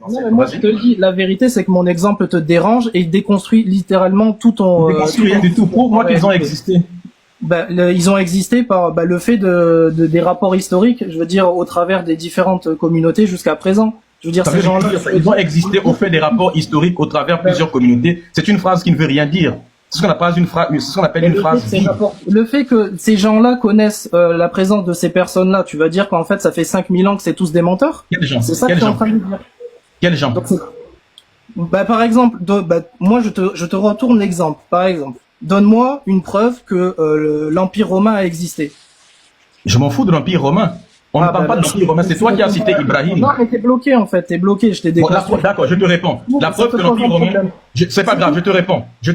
Non, mais moi, je te dis, la vérité, c'est que mon exemple te dérange et déconstruit littéralement tout ton... déconstruit rien du tout. Prouve-moi qu'ils ont existé. Ils ont existé par le fait des rapports historiques, je veux dire, au travers des différentes communautés jusqu'à présent. Je veux dire, ces gens-là... Ils ont existé au fait des rapports historiques au travers plusieurs communautés. C'est une phrase qui ne veut rien dire. C'est ce qu'on appelle une phrase. Le fait que ces gens-là connaissent la présence de ces personnes-là, tu vas dire qu'en fait, ça fait 5000 ans que c'est tous des menteurs? Quels gens? C'est ça que tu es en train de dire. Quels gens? Par exemple, moi, je te retourne l'exemple. Par exemple, donne-moi une preuve que l'Empire romain a existé. Je m'en fous de l'Empire romain. On ne parle pas de l'Empire romain, c'est toi qui as cité Ibrahim. Non, mais t'es bloqué en fait, t'es bloqué, je t'ai déconstruit. D'accord, je te réponds. La preuve que l'Empire romain... C'est pas grave, je te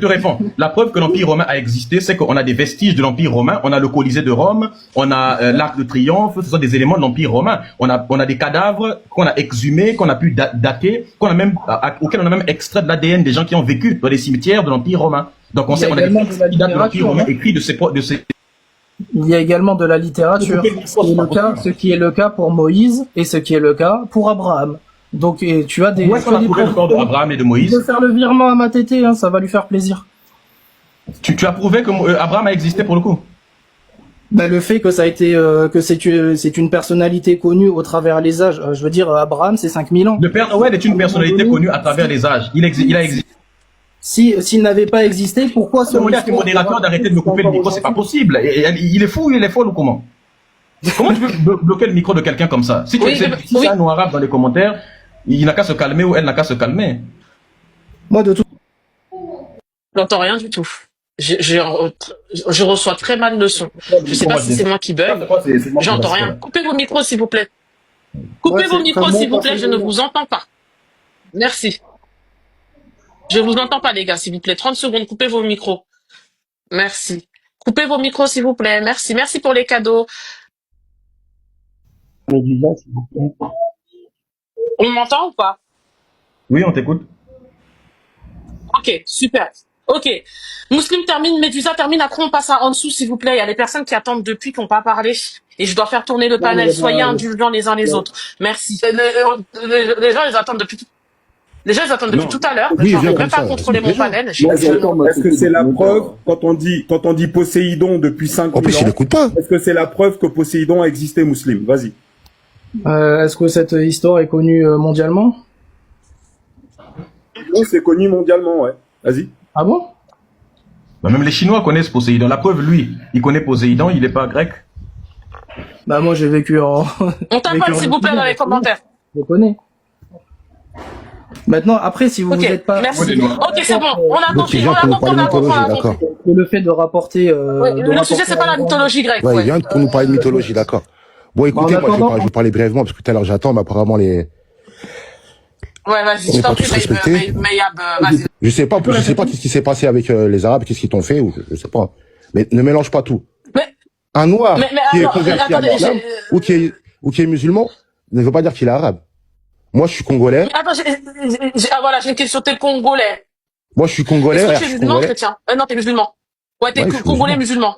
réponds. La preuve que l'Empire romain a existé, c'est qu'on a des vestiges de l'Empire romain, on a le Colisée de Rome, on a l'Arc de Triomphe, ce sont des éléments de l'Empire romain. On a des cadavres qu'on a exhumés, qu'on a pu dater, auxquels on a même extrait de l'ADN des gens qui ont vécu dans les cimetières de l'Empire romain. Donc on sait qu'on a des textes qui datent de l'Empire romain écrits de ces... Il y a également de la littérature, ce qui est le cas pour Moïse et ce qui est le cas pour Abraham. Donc tu as des... Où est-ce qu'on a trouvé le corps d'Abraham et de Moïse? Je vais faire le virement à ma tétée, hein, ça va lui faire plaisir. Tu as prouvé que Abraham a existé pour le coup? Le fait que ça a été que c'est une personnalité connue au travers les âges. Je veux dire, Abraham, c'est 5000 ans. Le Père Noël est une personnalité connue à travers les âges. Il a existé. S'il n'avait pas existé, pourquoi ce modérateur d'arrêter de me couper le micro? C'est pas possible. Il est fou, il est folle ou comment? Comment tu peux bloquer le micro de quelqu'un comme ça? Si c'est un arabe dans les commentaires, il n'a qu'à se calmer ou elle n'a qu'à se calmer. Moi, de tout. J'entends rien du tout. Je reçois très mal le son. Je sais pas si c'est moi qui bug. J'entends rien. Coupez vos micros, s'il vous plaît. Coupez vos micros, s'il vous plaît. Je ne vous entends pas. Merci. Je vous entends pas, les gars, s'il vous plaît. 30 secondes, coupez vos micros. Merci. Coupez vos micros, s'il vous plaît. Merci. Merci pour les cadeaux. On m'entend ou pas? Oui, on t'écoute. Ok, super. Ok. Muslim termine, Médusa termine. Après, on passe à en dessous, s'il vous plaît. Il y a des personnes qui attendent depuis, qui n'ont pas parlé. Et je dois faire tourner le panel. Soyez indulgents les uns les autres. Merci. Les gens, ils attendent depuis... Déjà, ils attendent depuis tout à l'heure. Oui, je n'arrive même pas à contrôler mon panel. Est-ce que c'est la preuve, quand on dit Poséidon depuis 5 ans, est-ce que c'est la preuve que Poséidon a existé, Muslim? Vas-y. Est-ce que cette histoire est connue mondialement? Oui, c'est connu mondialement, ouais. Vas-y. Ah bon? Même les Chinois connaissent Poséidon. La preuve, lui, il connaît Poséidon, il n'est pas grec. Moi, j'ai vécu en... On t'appelle, s'il vous plaît, dans les commentaires. Je connais. Maintenant, après, si vous n'êtes pas... Merci. Ok, c'est bon. On a compris. D'accord. Le fait de rapporter... le sujet, c'est pas la mythologie grecque. Ouais, il vient pour nous parler de mythologie, d'accord. Bon, écoutez, moi, je vais parler brièvement, parce que tout à l'heure, j'attends, mais apparemment, les... Ouais, vas-y, je t'en prie, vas-y. Je sais pas qu'est-ce qui s'est passé avec les Arabes, qu'est-ce qu'ils t'ont fait, ou je sais pas. Mais ne mélange pas tout. Un noir qui est converti à l'islam, ou qui est musulman, ne veut pas dire qu'il est arabe. Moi, je suis congolais. Attends, voilà, j'ai une question. T'es congolais. Moi, je suis congolais. Est-ce que tu es musulman, chrétien? Non, t'es musulman. Ouais, t'es congolais musulman.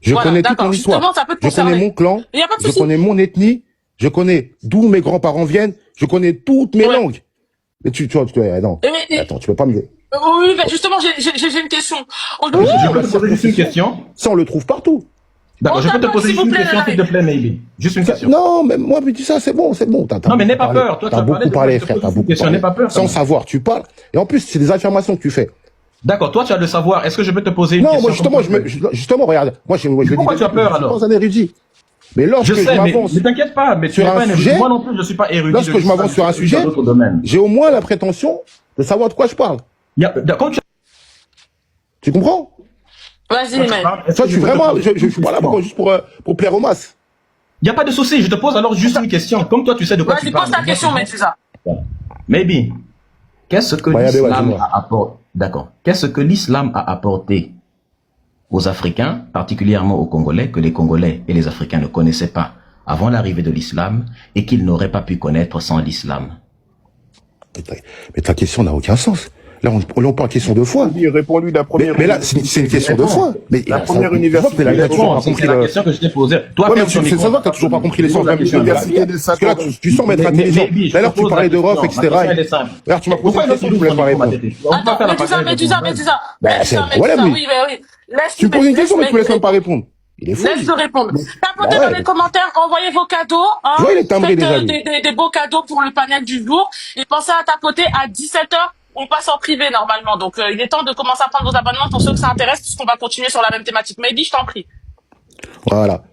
Je connais toute mon histoire. Je connais mon clan. Je connais mon ethnie. Je connais d'où mes grands-parents viennent. Je connais toutes mes langues. Mais tu vois, non. Attends, tu peux pas me dire. Oui, mais justement, j'ai une question. Je peux te poser juste une question? Ça, on le trouve partout. D'accord, je peux te poser juste une question, s'il te plaît, maybe. Juste une question. Non, mais moi, mais dis ça, c'est bon. Non, mais n'aie pas peur. Toi, t'as beaucoup parlé, frère, t'as beaucoup parlé. N'aie pas peur. Sans savoir, tu parles. Et en plus, c'est des affirmations que tu fais. D'accord, toi, tu as le savoir. Est-ce que je peux te poser une question? Non, moi, justement, regarde. Moi, je dis. Pourquoi tu as peur, alors? Je suis pas un érudit. Mais lorsque je m'avance. Ne t'inquiète pas, mais tu es pas un érudit. Moi non plus, je suis pas érudit. Lorsque je m'avance sur un sujet, j'ai au moins la prétention de savoir de quoi je parle. Tu comprends? Vas-y, mec. Toi, je suis vraiment, je suis pas là juste pour plaire aux masses. Il n'y a pas de souci, je te pose alors juste une question. Comme toi, tu sais de quoi tu parles. Vas-y, pose ta question, Médusa. Maybe. Qu'est-ce que l'islam a apporté? D'accord. Qu'est-ce que l'islam a apporté aux Africains, particulièrement aux Congolais, que les Congolais et les Africains ne connaissaient pas avant l'arrivée de l'islam et qu'ils n'auraient pas pu connaître sans l'islam? Mais ta question n'a aucun sens. Là, on parle question de foi. Réponds-lui la première. Mais là, c'est une question de foi. Mais la première université. C'est la question que je t'ai posée. Toi, c'est ça, t'as toujours pas compris l'essence de l'université. Parce que là, tu sens m'être intelligent. D'ailleurs, tu parlais d'Europe, etc. D'ailleurs, tu m'as posé une question, tu voulais pas répondre. Médusa. C'est un problème, lui. Tu me poses une question, mais tu me laisses même pas répondre. Il est fou. Laisse-le répondre. Tapotez dans les commentaires, envoyez vos cadeaux. Hein. Ouais, il est timbré déjà. Des beaux cadeaux pour le panel du jour. Et pensez à tapoter à 17h. On passe en privé normalement. Donc il est temps de commencer à prendre vos abonnements pour ceux que ça intéresse, puisqu'on va continuer sur la même thématique. Maybe, je t'en prie. Voilà.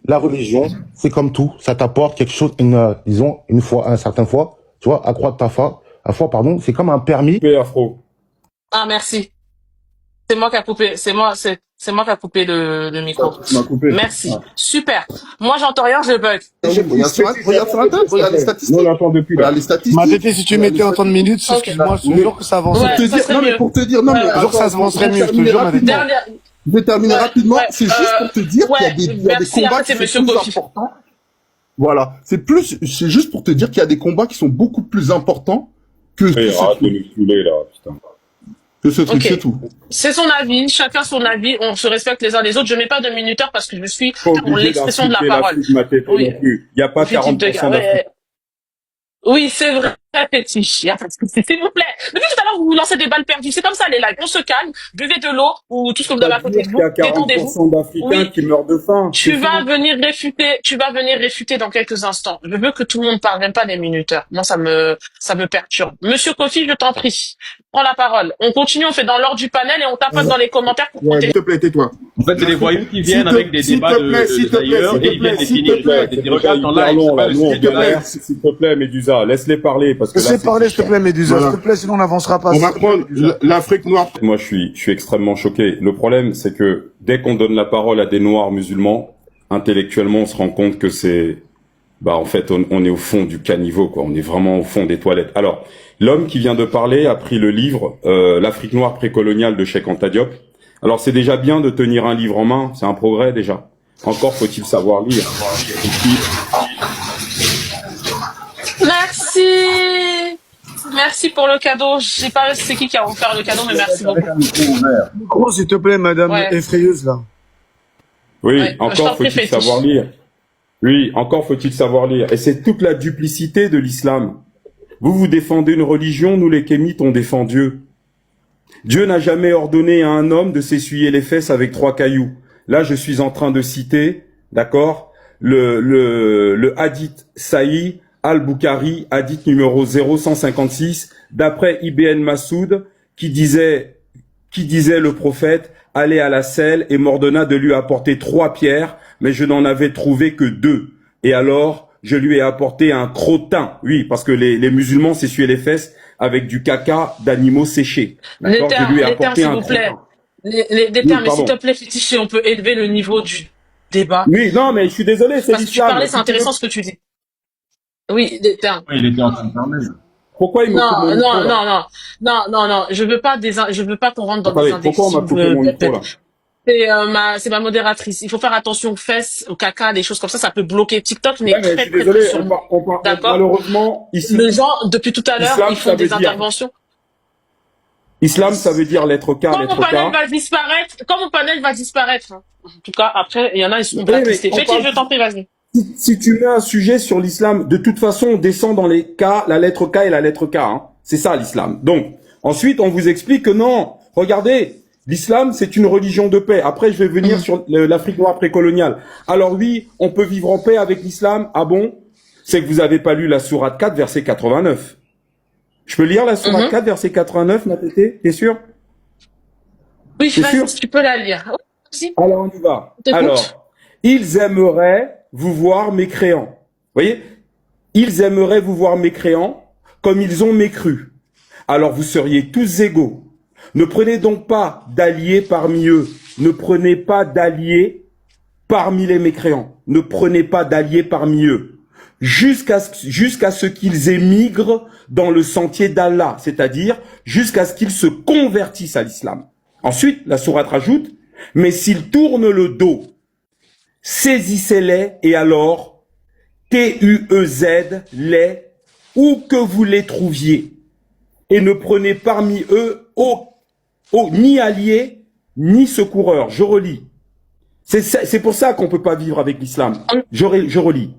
La religion, c'est comme tout. Ça t'apporte quelque chose, disons, une certaine fois. Tu vois, accroître ta foi. C'est comme un permis. Afro. Ah, merci. C'est moi qui a coupé. C'est moi qui a coupé le micro. Coupé. Merci. Ah. Super. Moi, j'entends rien, je bug. Regarde sur la table, regarde les statistiques. On l'entend depuis là. Les statistiques. Ma tété, si tu mettais en temps de minutes, excuse-moi, je te jure que ça avance. Pour te dire, non, mais je te jure que ça avancerait mieux, je te jure, ma tété. Je vais terminer rapidement. C'est juste pour te dire qu'il y a des combats qui sont plus importants. Voilà. C'est juste pour te dire qu'il y a des combats qui sont beaucoup plus importants que arrête de nous saouler, là, putain. Que ce truc, c'est tout. C'est son avis, chacun son avis, on se respecte les uns les autres. Je mets pas de minuteur parce que je suis pour l'expression de la parole. Oui. Il n'y a pas 40% d'Afrique. Oui, c'est vrai, fétiche. S'il vous plaît. Depuis tout à l'heure, vous vous lancez des balles perdues. C'est comme ça, les lives. On se calme, buvez de l'eau ou tout ce que vous avez à côté de vous. Détendez-vous. Il y a 40% d'Africains qui meurent de faim. Tu vas venir réfuter dans quelques instants. Je veux que tout le monde parle, même pas des minuteurs. Moi, ça me perturbe. Monsieur Kofi, je t'en prie. Prends la parole. On continue, on fait dans l'ordre du panel et on tapote dans les commentaires pour s'il te plaît, tais-toi. En fait, c'est les voyous qui viennent avec des débats d'ailleurs et ils viennent définir des regards en live. S'il te plaît, Médusa, laisse-les parler parce que laisse-les parler, s'il te plaît, Médusa, s'il te plaît, sinon on n'avancera pas. On va prendre l'Afrique noire. Moi, je suis extrêmement choqué. Le problème, c'est que dès qu'on donne la parole à des noirs musulmans, intellectuellement, on se rend compte que c'est, en fait, on est au fond du caniveau, quoi. On est vraiment au fond des toilettes. Alors, l'homme qui vient de parler a pris le livre L'Afrique noire précoloniale de Cheikh Anta Diop. Alors, c'est déjà bien de tenir un livre en main, c'est un progrès déjà. Encore faut-il savoir lire. Merci pour le cadeau. Je sais pas c'est qui a offert le cadeau, mais merci beaucoup. Gros, s'il te plaît, madame effrayeuse, là. Oui, encore faut-il savoir lire. Oui, encore faut-il savoir lire. Et c'est toute la duplicité de l'islam. Vous défendez une religion, nous les kémites, on défend Dieu. Dieu n'a jamais ordonné à un homme de s'essuyer les fesses avec 3 cailloux. Là, je suis en train de citer, d'accord, le hadith Sahih al-Bukhari, hadith numéro 0156, d'après Ibn Masoud, qui disait le prophète, allez à la selle et m'ordonna de lui apporter 3 pierres, mais je n'en avais trouvé que 2. Et alors, je lui ai apporté un crottin. Oui, parce que les musulmans s'essuyaient les fesses avec du caca d'animaux séchés. D'accord, je lui ai apporté un crottin. Les termes, s'il te plaît, Fétiché, on peut élever le niveau du débat. Oui, non, mais je suis désolé, c'est l'islam. Parce que tu parlais, c'est intéressant ce que tu dis. Oui, des termes. Oui, il était en train de parler. Pourquoi il me coupe mon micro, non, je veux pas qu'on rentre dans des indexes. Pourquoi on m'a coupé mon micro, là? C'est ma modératrice. Il faut faire attention aux fesses, au caca, des choses comme ça. Ça peut bloquer TikTok, mais très, très, désolé, très sur d'accord. Malheureusement, ici. Les gens, depuis tout à l'heure, ils font des interventions. Islam, ça veut dire lettre K, quand lettre mon panel K. va disparaître, en tout cas, après, il y en a, ils sont blacklistés. Je t'en prie, vas-y. Si tu mets un sujet sur l'islam, de toute façon, on descend dans les K, la lettre K et la lettre K. Hein. C'est ça, l'islam. Donc, ensuite, on vous explique que non, regardez, l'islam, c'est une religion de paix. Après, je vais venir sur l'Afrique noire précoloniale. Alors oui, on peut vivre en paix avec l'islam. Ah bon? C'est que vous avez pas lu la sourate 4, verset 89. Je peux lire la sourate 4, verset 89, ma tété? T'es sûr? Oui, vas-y, tu peux la lire. Alors, on y va. Alors, ils aimeraient vous voir mécréants. Vous voyez? Ils aimeraient vous voir mécréants comme ils ont mécru. Alors, vous seriez tous égaux. Ne prenez donc pas d'alliés parmi eux. Ne prenez pas d'alliés parmi les mécréants. Ne prenez pas d'alliés parmi eux. Jusqu'à ce qu'ils émigrent dans le sentier d'Allah, c'est-à-dire jusqu'à ce qu'ils se convertissent à l'islam. Ensuite, la sourate rajoute, mais s'ils tournent le dos, saisissez-les et alors, TUEZ, les, où que vous les trouviez. et ne prenez parmi eux ni alliés, ni secoureurs. Je relis. C'est pour ça qu'on peut pas vivre avec l'islam. Je relis.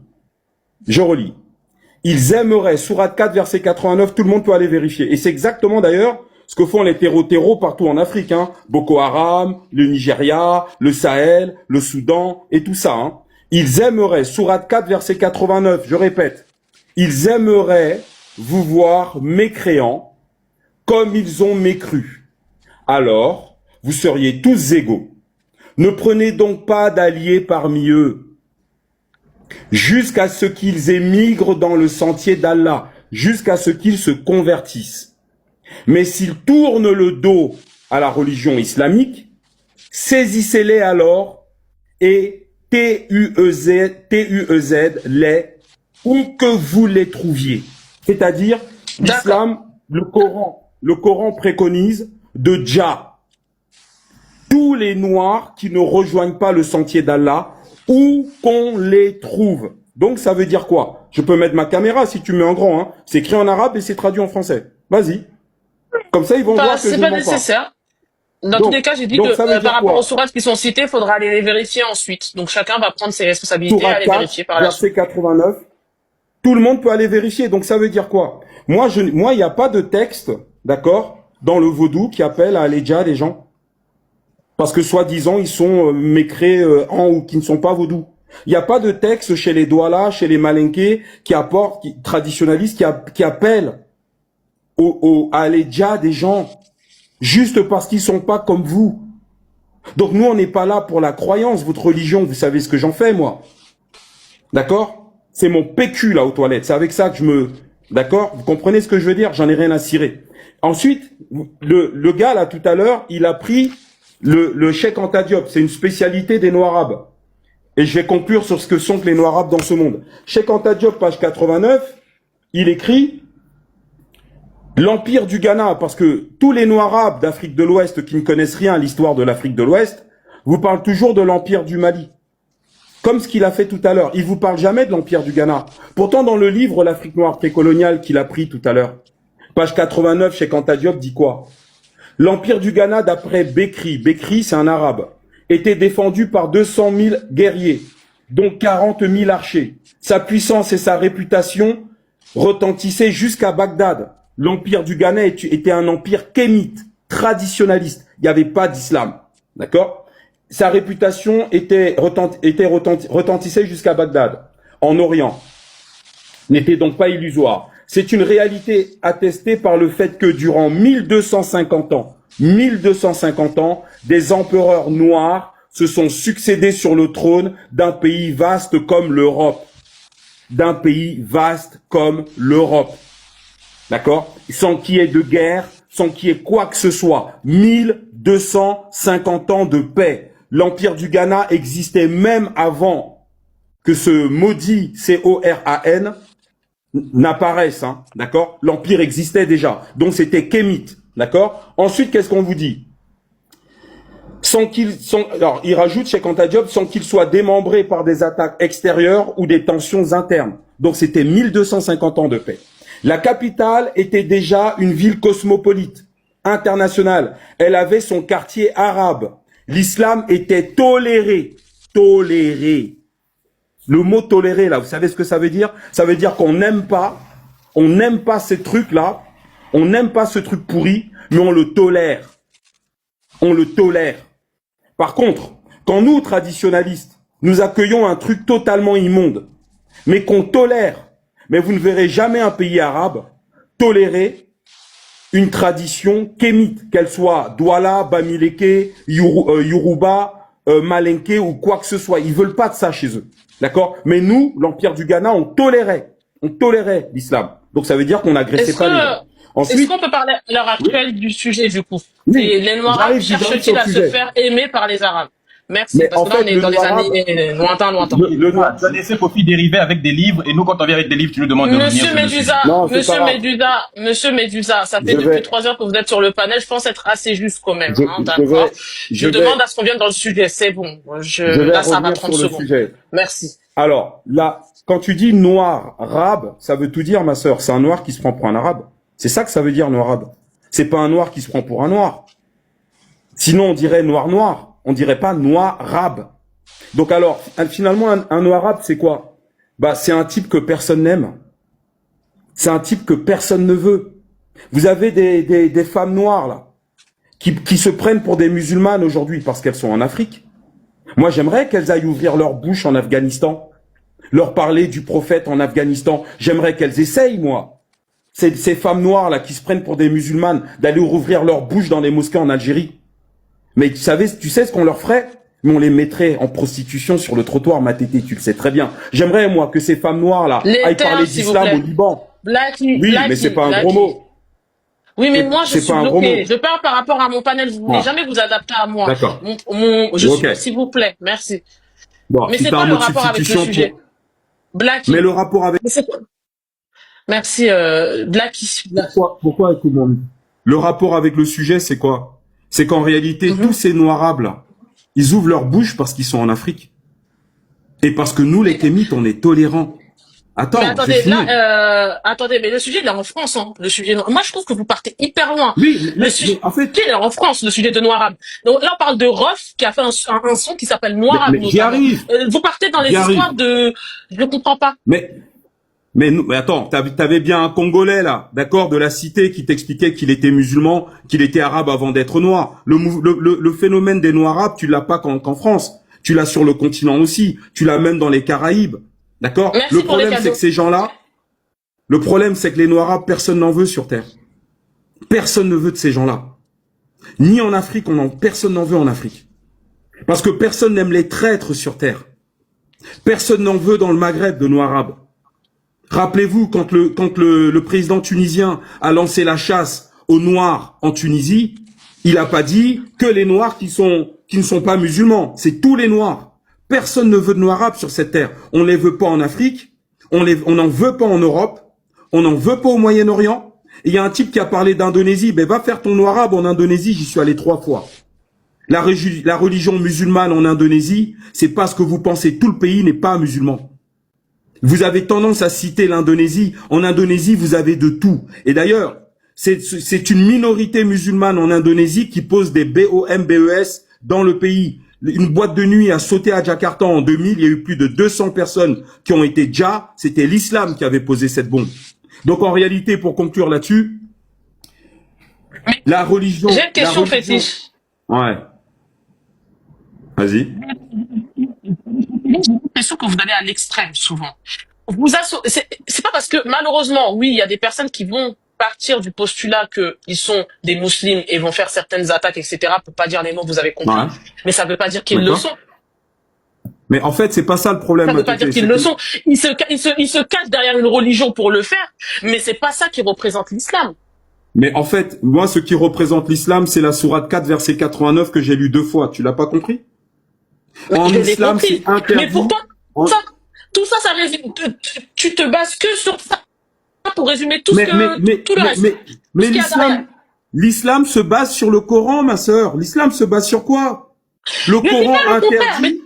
Ils aimeraient, sourate 4, verset 89, tout le monde peut aller vérifier. Et c'est exactement d'ailleurs ce que font les terreaux partout en Afrique. Hein. Boko Haram, le Nigeria, le Sahel, le Soudan et tout ça. Hein. Ils aimeraient, sourate 4, verset 89, je répète, ils aimeraient vous voir mécréants comme ils ont mécru. Alors, vous seriez tous égaux. Ne prenez donc pas d'alliés parmi eux, jusqu'à ce qu'ils émigrent dans le sentier d'Allah, jusqu'à ce qu'ils se convertissent. Mais s'ils tournent le dos à la religion islamique, saisissez-les alors et TUEZ les où que vous les trouviez. C'est-à-dire, l'islam, le Coran préconise de dja tous les noirs qui ne rejoignent pas le sentier d'Allah, où qu'on les trouve. Donc ça veut dire quoi? Je peux mettre ma caméra si tu mets en grand. Hein. C'est écrit en arabe et c'est traduit en français. Vas-y. Comme ça, ils vont voir que je ne mens pas. C'est pas nécessaire. Dans tous les cas, j'ai dit que par rapport aux sourates qui sont citées, il faudra aller les vérifier ensuite. Donc chacun va prendre ses responsabilités et aller vérifier par la suite. Verset 89. Tout le monde peut aller vérifier. Donc ça veut dire quoi? Moi, il n'y a pas de texte, d'accord, dans le vaudou qui appelle à aller dja des gens. Parce que soi-disant, ils sont mécréants ou qui ne sont pas vaudous. Il n'y a pas de texte chez les douala, chez les malinqués, traditionnalistes, qui appellent à aller dja des gens, juste parce qu'ils sont pas comme vous. Donc nous, on n'est pas là pour la croyance, votre religion, vous savez ce que j'en fais, moi. D'accord? C'est mon PQ, là, aux toilettes. C'est avec ça que d'accord? Vous comprenez ce que je veux dire? J'en ai rien à cirer. Ensuite, le gars, là, tout à l'heure, il a pris le Cheikh Anta Diop, c'est une spécialité des Noirs-Arabes. Et je vais conclure sur ce que sont les Noirs-Arabes dans ce monde. Cheikh Anta Diop, page 89, il écrit l'Empire du Ghana, parce que tous les Noirs-Arabes d'Afrique de l'Ouest qui ne connaissent rien à l'histoire de l'Afrique de l'Ouest, vous parlent toujours de l'Empire du Mali. Comme ce qu'il a fait tout à l'heure. Il vous parle jamais de l'Empire du Ghana. Pourtant, dans le livre L'Afrique noire précoloniale qu'il a pris tout à l'heure, page 89, Cheikh Anta Diop dit quoi? L'Empire du Ghana, d'après Bekri, c'est un arabe, était défendu par 200 000 guerriers, dont 40 000 archers. Sa puissance et sa réputation retentissaient jusqu'à Bagdad. L'Empire du Ghana était un empire kémite, traditionnaliste. Il n'y avait pas d'islam. D'accord? Sa réputation retentissait jusqu'à Bagdad, en Orient. N'était donc pas illusoire. C'est une réalité attestée par le fait que durant 1250 ans, des empereurs noirs se sont succédés sur le trône d'un pays vaste comme l'Europe. D'accord? Sans qu'il y ait de guerre, sans qu'il y ait quoi que ce soit. 1250 ans de paix. L'Empire du Ghana existait même avant que ce maudit CORAN n'apparaissent, hein, d'accord? L'empire existait déjà, donc c'était kémite, d'accord? Ensuite, qu'est-ce qu'on vous dit? Alors, il rajoute chez Anta Diop, sans qu'il soit démembré par des attaques extérieures ou des tensions internes. Donc c'était 1250 ans de paix. La capitale était déjà une ville cosmopolite, internationale. Elle avait son quartier arabe. L'islam était toléré. Le mot tolérer, là, vous savez ce que ça veut dire? Ça veut dire qu'on n'aime pas ces trucs-là, on n'aime pas ce truc pourri, mais on le tolère. Par contre, quand nous, traditionalistes, nous accueillons un truc totalement immonde, mais qu'on tolère, mais vous ne verrez jamais un pays arabe tolérer une tradition kémite, qu'elle soit Douala, Bamileke, Yoruba, Malinké ou quoi que ce soit. Ils veulent pas de ça chez eux. D'accord? Mais nous, l'Empire du Ghana, on tolérait l'islam. Donc ça veut dire qu'on n'agressait pas les gens. Ensuite, est-ce qu'on peut parler à l'heure actuelle du sujet du coup? Oui, les Noirs cherchent-ils à se faire aimer par les Arabes? Merci, mais parce que là, on est dans les années lointains. Le noir, tu as laissé Kofi dériver avec des livres, et nous, quand on vient avec des livres, tu nous demandes de revenir sur le sujet. Monsieur Médusa, ça fait depuis 3 heures que vous êtes sur le panel, je pense être assez juste quand même, hein, d'accord? Je demande à ce qu'on vienne dans le sujet, c'est bon. Là, ça va 30 secondes. Merci. Alors, là, quand tu dis noir, arabe, ça veut tout dire, ma sœur. C'est un noir qui se prend pour un arabe. C'est ça que ça veut dire, noir arabe. C'est pas un noir qui se prend pour un noir. Sinon, on dirait noir. On dirait pas noir arabe. Donc alors, finalement, un noir arabe, c'est quoi? Bah, c'est un type que personne n'aime. C'est un type que personne ne veut. Vous avez des femmes noires, là, qui se prennent pour des musulmanes aujourd'hui parce qu'elles sont en Afrique. Moi, j'aimerais qu'elles aillent ouvrir leur bouche en Afghanistan, leur parler du prophète en Afghanistan. J'aimerais qu'elles essayent, moi. Ces femmes noires, là, qui se prennent pour des musulmanes, d'aller rouvrir leur bouche dans les mosquées en Algérie. Mais tu sais ce qu'on leur ferait? Mais on les mettrait en prostitution sur le trottoir, ma tété, tu le sais très bien. J'aimerais, moi, que ces femmes noires, là, aillent parler d'islam au Liban. Blacky, oui, mais c'est pas un gros mot. Oui, mais moi, je suis bloquée. Je parle par rapport à mon panel. Vous ne voulez jamais vous adapter à moi. D'accord. S'il vous plaît, merci. Bon, mais c'est quoi le rapport avec le sujet? Blacky. Mais le rapport avec... Merci, Blacky. Pourquoi écoute-moi? Le rapport avec le sujet, c'est quoi? C'est qu'en réalité, tous ces noirs arabes, là, ils ouvrent leur bouche parce qu'ils sont en Afrique. Et parce que nous, les kémites, on est tolérants. Attends, mais attendez, attendez, mais le sujet, il est en France, hein. Le sujet, moi, je trouve que vous partez hyper loin. Oui, le sujet, en fait, il est en France, le sujet de Noir Arabe. Donc là, on parle de Rof, qui a fait un son qui s'appelle Noir Arabe. Mais j'y arrive. Vous partez dans les histoires de, je ne comprends pas. Mais attends, t'avais bien un Congolais, là, d'accord, de la cité, qui t'expliquait qu'il était musulman, qu'il était arabe avant d'être noir. Le phénomène des noirs arabes, tu l'as pas qu'en France. Tu l'as sur le continent aussi. Tu l'as même dans les Caraïbes. D'accord? Le problème, c'est que ces gens-là, le problème, c'est que les noirs arabes, personne n'en veut sur Terre. Personne ne veut de ces gens-là. Ni en Afrique, personne n'en veut en Afrique. Parce que personne n'aime les traîtres sur Terre. Personne n'en veut dans le Maghreb de noirs arabes. Rappelez-vous, quand le président tunisien a lancé la chasse aux noirs en Tunisie, il a pas dit que les noirs qui ne sont pas musulmans. C'est tous les noirs. Personne ne veut de noirs arabes sur cette terre. On les veut pas en Afrique. On n'en veut pas en Europe. On n'en veut pas au Moyen-Orient. Il y a un type qui a parlé d'Indonésie. Ben, va faire ton noir arabe en Indonésie. J'y suis allé 3 fois. La religion musulmane en Indonésie, c'est parce que vous pensez tout le pays n'est pas musulman. Vous avez tendance à citer l'Indonésie. En Indonésie, vous avez de tout. Et d'ailleurs, c'est une minorité musulmane en Indonésie qui pose des BOMBES dans le pays. Une boîte de nuit a sauté à Jakarta en 2000. Il y a eu plus de 200 personnes qui ont été déjà. C'était l'islam qui avait posé cette bombe. Donc en réalité, pour conclure là-dessus, la religion... J'ai une question fétiche. Ouais. Vas-y. J'ai l'impression que vous allez à l'extrême souvent. C'est pas parce que malheureusement, oui, il y a des personnes qui vont partir du postulat qu'ils sont des musulmans et vont faire certaines attaques, etc. Pour pas dire les mots, vous avez compris. Ouais. Mais ça veut pas dire qu'ils le sont. Mais en fait, c'est pas ça le problème. Ça veut pas dire qu'ils le sont. Ils se cachent derrière une religion pour le faire, mais c'est pas ça qui représente l'islam. Mais en fait, moi, ce qui représente l'islam, c'est la sourate 4, verset 89 que j'ai lu 2 fois. Tu l'as pas compris? En islam, c'est interdit. Mais pourtant, tout ça, ça résume. Tu te bases que sur ça pour résumer tout tout le reste. Mais l'islam se base sur le Coran, ma sœur. L'islam se base sur quoi? Le Coran interdit.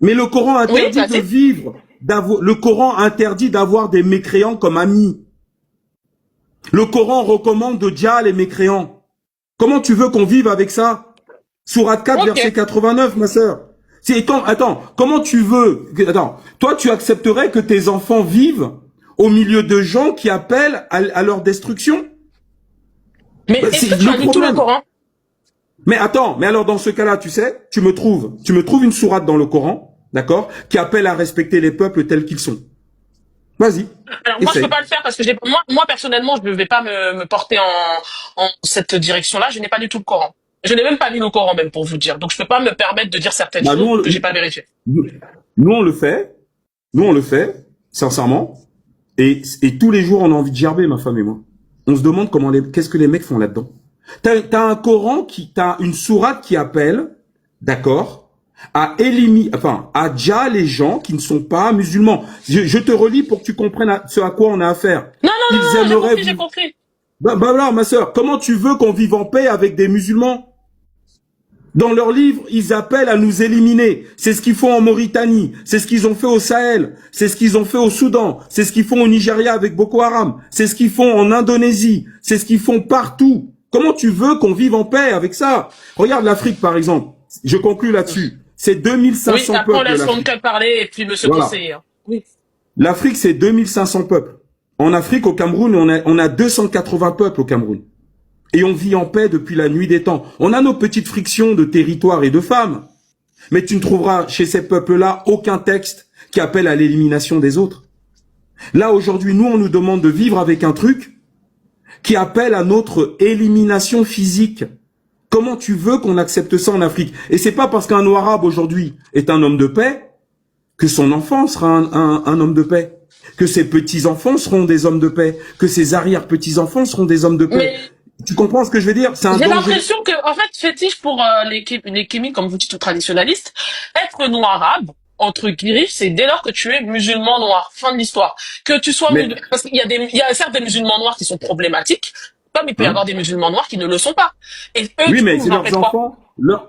Mais le Coran interdit de vivre. Le Coran interdit d'avoir des mécréants comme amis. Le Coran recommande de dire les mécréants. Comment tu veux qu'on vive avec ça? Sourate 4, verset 89, ma sœur. Attends, comment tu veux... Attends, toi, tu accepterais que tes enfants vivent au milieu de gens qui appellent à leur destruction? Mais est-ce que tu as lu tout le Coran? Mais attends, mais alors dans ce cas-là, tu sais, tu me trouves une sourate dans le Coran, d'accord, qui appelle à respecter les peuples tels qu'ils sont. Vas-y. Alors moi, je peux pas le faire parce que moi personnellement, je ne vais pas me porter en cette direction-là. Je n'ai pas lu tout le Coran. Je n'ai même pas lu le Coran, même, pour vous dire. Donc, je peux pas me permettre de dire certaines choses que j'ai pas vérifiées. Nous, on le fait, sincèrement. Et tous les jours, on a envie de gerber, ma femme et moi. On se demande qu'est-ce que les mecs font là-dedans. T'as un Coran t'as une sourate qui appelle, d'accord, à déjà les gens qui ne sont pas musulmans. Je te relis pour que tu comprennes ce à quoi on a affaire. Non, j'ai compris. Bah, ma sœur, comment tu veux qu'on vive en paix avec des musulmans? Dans leurs livres, ils appellent à nous éliminer. C'est ce qu'ils font en Mauritanie. C'est ce qu'ils ont fait au Sahel. C'est ce qu'ils ont fait au Soudan. C'est ce qu'ils font au Nigeria avec Boko Haram. C'est ce qu'ils font en Indonésie. C'est ce qu'ils font partout. Comment tu veux qu'on vive en paix avec ça? Regarde l'Afrique, par exemple. Je conclue là-dessus. C'est 2500 peuples. Oui, après on laisse Fontaine parler et puis monsieur conseiller. Oui. L'Afrique, c'est 2500 peuples. En Afrique, au Cameroun, on a 280 peuples au Cameroun. Et on vit en paix depuis la nuit des temps. On a nos petites frictions de territoire et de femmes. Mais tu ne trouveras chez ces peuples-là aucun texte qui appelle à l'élimination des autres. Là, aujourd'hui, nous, on nous demande de vivre avec un truc qui appelle à notre élimination physique. Comment tu veux qu'on accepte ça en Afrique? Et c'est pas parce qu'un Arabe aujourd'hui est un homme de paix que son enfant sera un homme de paix. Que ses petits-enfants seront des hommes de paix. Que ses arrière-petits-enfants seront des hommes de paix. Mais... Tu comprends ce que je veux dire? C'est un danger. J'ai l'impression que, en fait, fétiche pour les kémis, comme vous dites, ou traditionnalistes, être noir-arabe, entre guillemets, c'est dès lors que tu es musulman noir. Fin de l'histoire. Que tu sois parce qu'il y a certes des musulmans noirs qui sont problématiques, comme il peut y avoir des musulmans noirs qui ne le sont pas. Et eux, oui, mais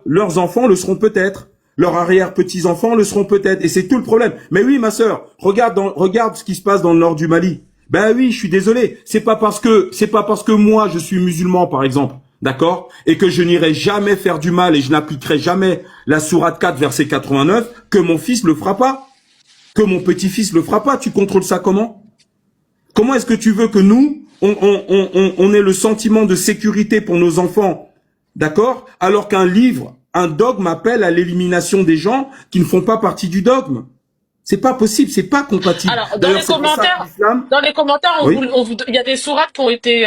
leurs enfants le seront peut-être. Leurs arrière-petits-enfants le seront peut-être. Et c'est tout le problème. Mais oui, ma sœur, regarde ce qui se passe dans le nord du Mali. Ben oui, je suis désolé. C'est pas parce que moi je suis musulman, par exemple, d'accord, et que je n'irai jamais faire du mal et je n'appliquerai jamais la sourate 4 verset 89 que mon fils le fera pas, que mon petit-fils le fera pas. Tu contrôles ça comment? Comment est-ce que tu veux que nous on ait le sentiment de sécurité pour nos enfants, d'accord, alors qu'un livre, un dogme appelle à l'élimination des gens qui ne font pas partie du dogme? C'est pas possible, c'est pas compatible. Alors, dans les commentaires, il y a des sourates qui ont été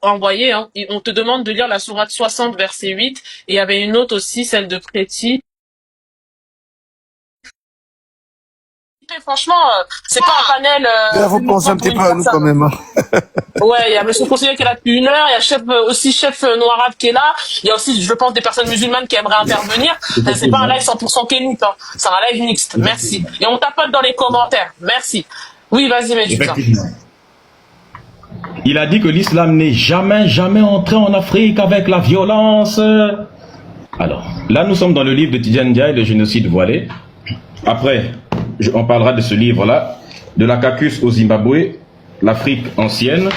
envoyées. Hein. On te demande de lire la sourate 60, verset 8. Et il y avait une autre aussi, celle de Préti. Franchement, c'est pas un panel... vous pensez un petit peu à nous quand même. Ouais, il y a monsieur conseiller qui est là depuis 1 heure, il y a chef noir-arabe qui est là, il y a aussi, je pense, des personnes musulmanes qui aimeraient intervenir. C'est pas un live 100% kénite, hein. C'est un live mixte. Merci. Et on tapote dans les commentaires. Merci. Oui, vas-y, Médusa. Il a dit que l'islam n'est jamais entré en Afrique avec la violence. Alors, là, nous sommes dans le livre de Tidjane Ndiaye, le génocide voilé. Après, on parlera de ce livre-là, de la Caucus au Zimbabwe, l'Afrique ancienne,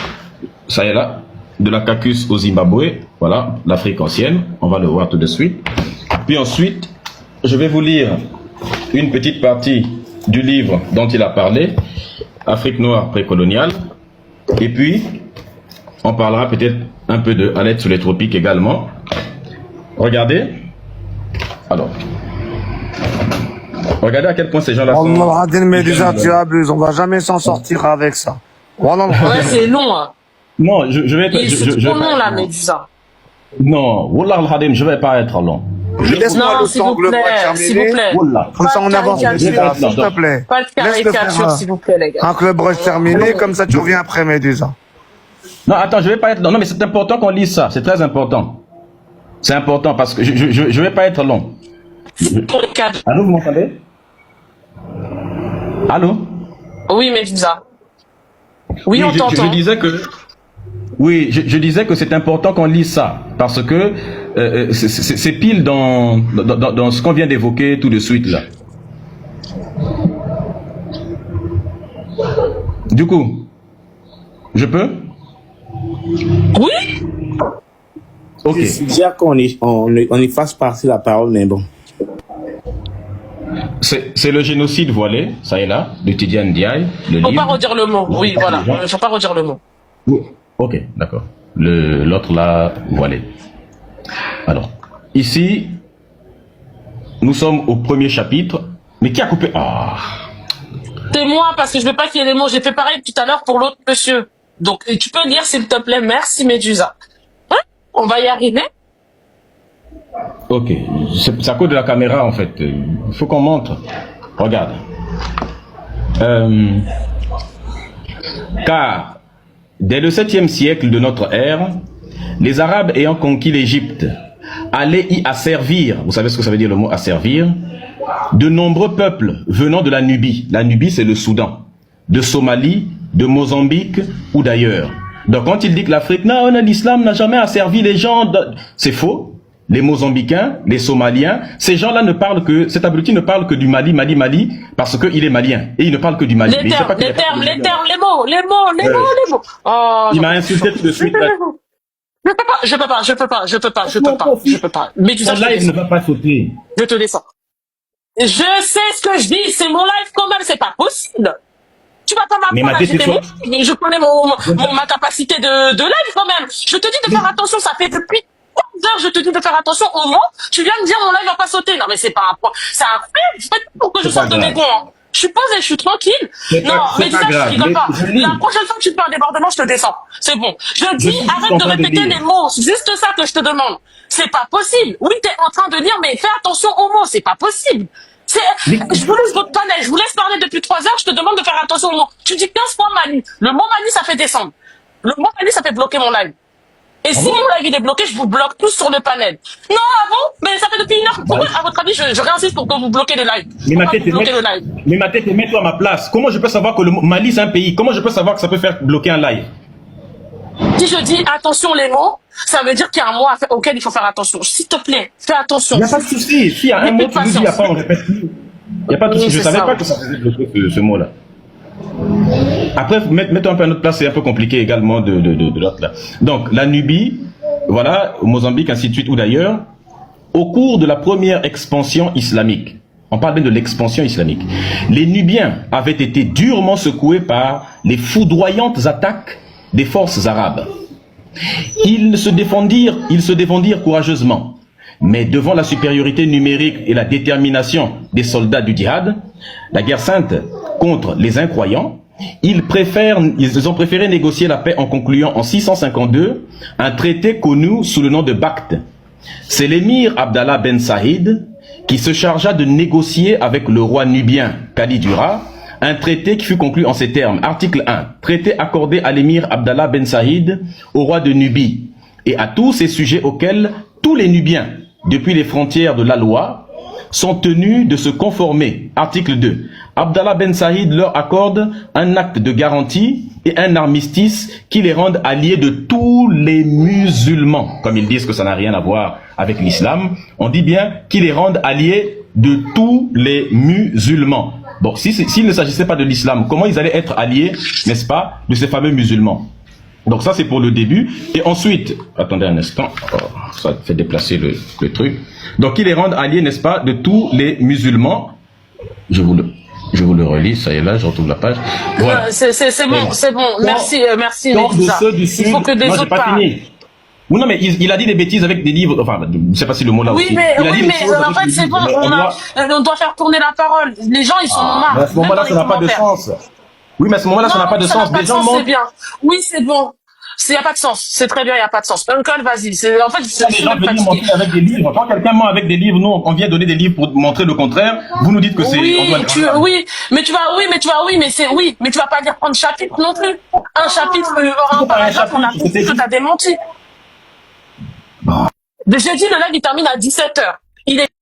ça y est là, de la Caucus au Zimbabwe, voilà, l'Afrique ancienne, on va le voir tout de suite. Puis ensuite, je vais vous lire une petite partie du livre dont il a parlé, Afrique noire précoloniale, et puis on parlera peut-être un peu de Alette sous les tropiques également. Regardez, alors... Regardez à quel point ces gens-là sont... mais déjà, tu abuses, on va jamais s'en sortir avec ça. Ouais, c'est long. Hein. Non, je vais être... C'est trop long, là, Médusa. Non, Wallah al-Hadim, je vais pas être long. Non, s'il vous plaît. Comme ça, on avance, Médusa, s'il te plaît. Pas de caricature, s'il vous plaît, les gars. Un club rush terminé, comme ça, tu reviens après, Médusa. Non, attends, je vais pas être long. Non, mais c'est important qu'on lise ça, c'est très important. C'est important, parce que je vais pas être long. Allô, vous m'entendez? Allô? Oui, Médusa. Oui, on t'entend. Je disais que... Oui, je disais que c'est important qu'on lise ça, parce que c'est pile dans ce qu'on vient d'évoquer tout de suite là. Du coup, je peux? Oui. Ok. Je suggère qu'on y fasse passer la parole, mais bon. C'est le génocide voilé, ça est là, de Tidjane Ndiaye. Faut pas redire le mot, oui, voilà. Faut pas redire le mot. Ok, d'accord. L'autre là, voilé. Alors, ici, nous sommes au premier chapitre. Mais qui a coupé? Ah. C'est moi, parce que je veux pas qu'il y ait les mots. J'ai fait pareil tout à l'heure pour l'autre monsieur. Donc, tu peux lire s'il te plaît. Merci, Médusa. Hein? On va y arriver. Ok, c'est à cause de la caméra en fait. Il faut qu'on montre. Regarde. Car dès le 7e siècle de notre ère, les Arabes ayant conquis l'Égypte allaient y asservir. Vous savez ce que ça veut dire le mot asservir? De nombreux peuples venant de la Nubie. La Nubie, c'est le Soudan, de Somalie, de Mozambique ou d'ailleurs. Donc quand il dit que l'Afrique, non, l'islam n'a jamais asservi les gens, c'est faux. les Mozambicains, les Somaliens, ces gens-là ne parlent que, cet abruti ne parle que du Mali, parce qu'il est malien. Et il ne parle que du Mali. Les termes, les mots. Oh, il m'a insulté tout de suite. Je peux pas. Mais tu sais, ton live ne va pas sauter. Je te descends. Je sais ce que je dis, c'est mon live quand même, c'est pas possible. Tu vas pas m'apprendre à jeter mon live, je connais ma capacité de live quand même. Je te dis de faire attention, ça fait depuis 3 heures, je te dis de faire attention au moment, tu viens me dire mon live va pas sauter. Non mais c'est pas un point, c'est incroyable, pour que je sorte de mes gonds. Je suis posé, je suis tranquille. Non, mais dis ça, je rigole pas. La prochaine fois que tu fais un débordement, je te descends. C'est bon. Je dis, arrête de répéter les mots. C'est juste ça que je te demande. C'est pas possible. Oui, t'es en train de lire, mais fais attention aux mots. C'est pas possible. Je vous laisse votre panel. Je vous laisse parler depuis 3 heures. Je te demande de faire attention aux mots. Tu dis 15 fois Mali. Le mot Mali, ça fait descendre. Le mot Mali, ça fait bloquer mon live. Et si mon live est bloqué, je vous bloque tous sur le panel. Non, ah bon? Mais ça fait depuis 1 heure. Pourquoi, à votre avis, je réinsiste pour que vous bloquez le live? Mais ma tête, mets-toi à ma place. Comment je peux savoir que le Mali, c'est un pays? Comment je peux savoir que ça peut faire bloquer un live? Si je dis attention les mots, ça veut dire qu'il y a un mot auquel il faut faire attention. S'il te plaît, fais attention. Il n'y a pas de souci. S'il y a un mot, tu nous dis, il n'y a pas, on répète plus. Il n'y a pas de souci. Je ne savais pas que ça faisait bloquer ce mot-là. Après, mets-toi un peu à notre place, c'est un peu compliqué également de l'autre là. Donc, la Nubie, voilà, au Mozambique, ainsi de suite, ou d'ailleurs, au cours de la première expansion islamique, on parle bien de l'expansion islamique, les Nubiens avaient été durement secoués par les foudroyantes attaques des forces arabes. Ils se défendirent courageusement. Mais devant la supériorité numérique et la détermination des soldats du djihad, la guerre sainte contre les incroyants, ils ont préféré négocier la paix en concluant en 652 un traité connu sous le nom de Bact. C'est l'émir Abdallah Ben Saïd qui se chargea de négocier avec le roi nubien Kalidura un traité qui fut conclu en ces termes. Article 1. Traité accordé à l'émir Abdallah Ben Saïd, au roi de Nubie, et à tous ces sujets auxquels tous les Nubiens, depuis les frontières de la loi, sont tenus de se conformer. Article 2. Abdallah Ben Saïd leur accorde un acte de garantie et un armistice qui les rendent alliés de tous les musulmans. Comme ils disent que ça n'a rien à voir avec l'islam, on dit bien qu'ils les rendent alliés de tous les musulmans. Bon, s'il ne s'agissait pas de l'islam, comment ils allaient être alliés, n'est-ce pas, de ces fameux musulmans? Donc ça, c'est pour le début. Et ensuite, attendez un instant, ça fait déplacer le truc. Donc, ils les rendent alliés, n'est-ce pas, de tous les musulmans. Je vous le relis, ça y est là, je retrouve la page. Voilà. C'est bon. Merci. Donc, de ceux du Sud, moi, j'ai pas fini. Oui, non, mais il a dit des bêtises avec des livres, enfin, je ne sais pas si le mot là aussi. Mais en fait, c'est bon, on doit faire tourner la parole. Les gens, ils sont marre. À ce moment-là, ça n'a pas de sens. Oui, mais à ce moment-là, ça n'a pas de sens. Des gens c'est bien. Oui, c'est bon. Il n'y a pas de sens. C'est très bien, il n'y a pas de sens. Uncle, vas-y. En fait, les gens viennent montrer avec des livres. Quand quelqu'un ment avec des livres, nous, on vient donner des livres pour montrer le contraire. Vous nous dites que c'est... mais tu vas pas dire prendre chapitre non plus. Un chapitre, un paragraphe, on a compris que t'as démenti. De jeudi, le live, il termine à 17h. Il est